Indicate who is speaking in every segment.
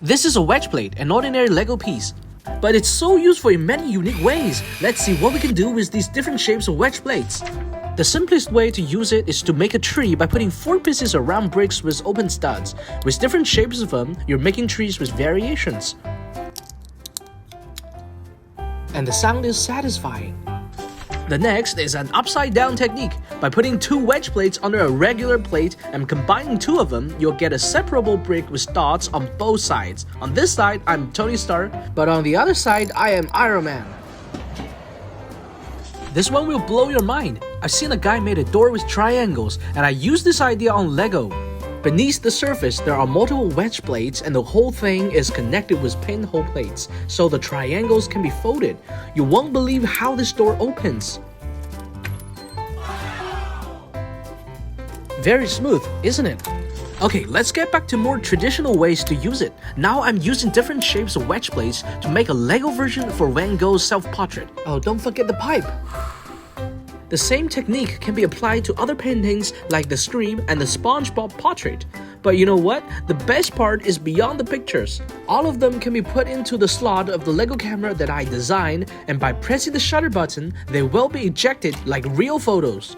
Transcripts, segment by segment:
Speaker 1: This is a wedge plate, an ordinary Lego piece. But it's so useful in many unique ways. Let's see what we can do with these different shapes of wedge plates. The simplest way to use it is to make a tree by putting 4 pieces of round bricks with open studs. With different shapes of them, you're making trees with variations. And the sound is satisfying. The next is an upside down technique. By putting 2 wedge plates under a regular plate and combining 2 of them, you'll get a separable brick with dots on both sides. On this side, I'm Tony Stark, but on the other side, I am Iron Man. This one will blow your mind. I've seen a guy made a door with triangles, and I used this idea on Lego. Beneath the surface, there are multiple wedge plates, and the whole thing is connected with pinhole plates, so the triangles can be folded. You won't believe how this door opens. Very smooth, isn't it? Okay, let's get back to more traditional ways to use it. Now I'm using different shapes of wedge plates to make a Lego version for Van Gogh's self-portrait. Oh, don't forget the pipe. The same technique can be applied to other paintings like the Scream and the SpongeBob portrait. But you know what? The best part is beyond the pictures. All of them can be put into the slot of the Lego camera that I designed, and by pressing the shutter button, they will be ejected like real photos.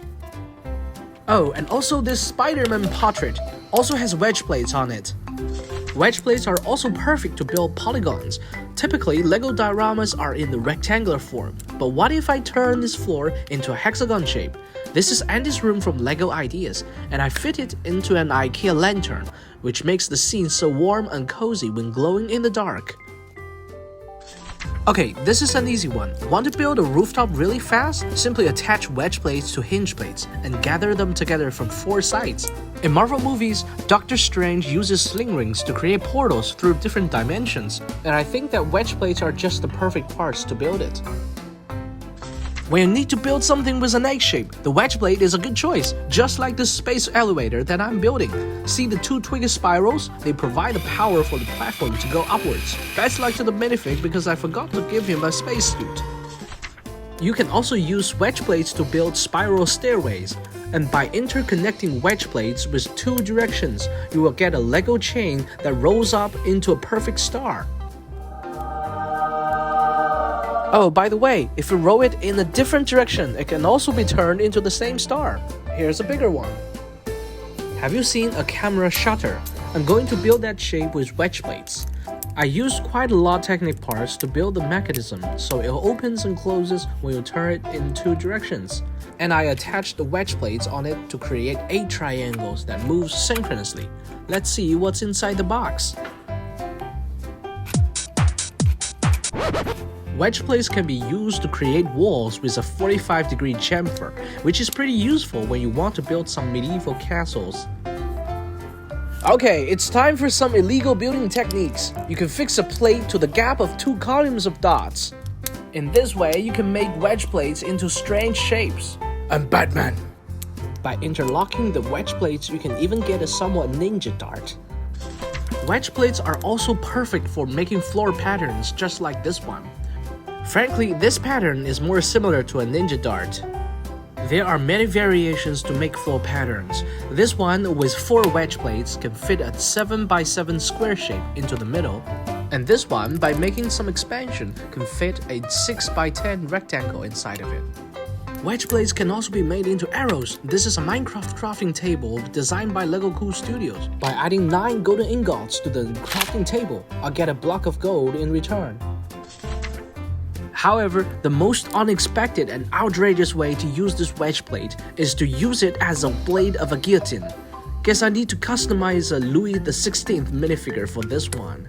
Speaker 1: Oh, and also this Spider-Man portrait also has wedge plates on it. Wedge plates are also perfect to build polygons. Typically, Lego dioramas are in the rectangular form, but what if I turn this floor into a hexagon shape? This is Andy's room from Lego Ideas, and I fit it into an IKEA lantern, which makes the scene so warm and cozy when glowing in the dark. Okay, this is an easy one. Want to build a rooftop really fast? Simply attach wedge plates to hinge plates and gather them together from 4 sides. In Marvel movies, Doctor Strange uses sling rings to create portals through different dimensions, and I think that wedge plates are just the perfect parts to build it. When you need to build something with an egg shape, the wedge plate is a good choice, just like the space elevator that I'm building. See the 2 twisted spirals? They provide the power for the platform to go upwards. Best luck to the minifig because I forgot to give him a spacesuit. You can also use wedge plates to build spiral stairways, and by interconnecting wedge plates with 2 directions, you will get a Lego chain that rolls up into a perfect star. Oh, by the way, if you roll it in a different direction, it can also be turned into the same star. Here's a bigger one. Have you seen a camera shutter? I'm going to build that shape with wedge plates. I used quite a lot of Technic parts to build the mechanism, so it opens and closes when you turn it in 2 directions. And I attached the wedge plates on it to create 8 triangles that move synchronously. Let's see what's inside the box. Wedge plates can be used to create walls with a 45-degree chamfer, which is pretty useful when you want to build some medieval castles. Okay, it's time for some illegal building techniques. You can fix a plate to the gap of 2 columns of dots. In this way, you can make wedge plates into strange shapes. I'm Batman! By interlocking the wedge plates, you can even get a somewhat ninja dart. Wedge plates are also perfect for making floor patterns just like this one. Frankly, this pattern is more similar to a ninja dart. There are many variations to make floor patterns. This one with 4 wedge plates can fit a 7x7 square shape into the middle, and this one, by making some expansion, can fit a 6x10 rectangle inside of it. Wedge plates can also be made into arrows. This is a Minecraft crafting table designed by Lego Cool Studios. By adding 9 golden ingots to the crafting table, I'll get a block of gold in return. However, the most unexpected and outrageous way to use this wedge plate is to use it as a blade of a guillotine. Guess I need to customize a Louis XVI minifigure for this one.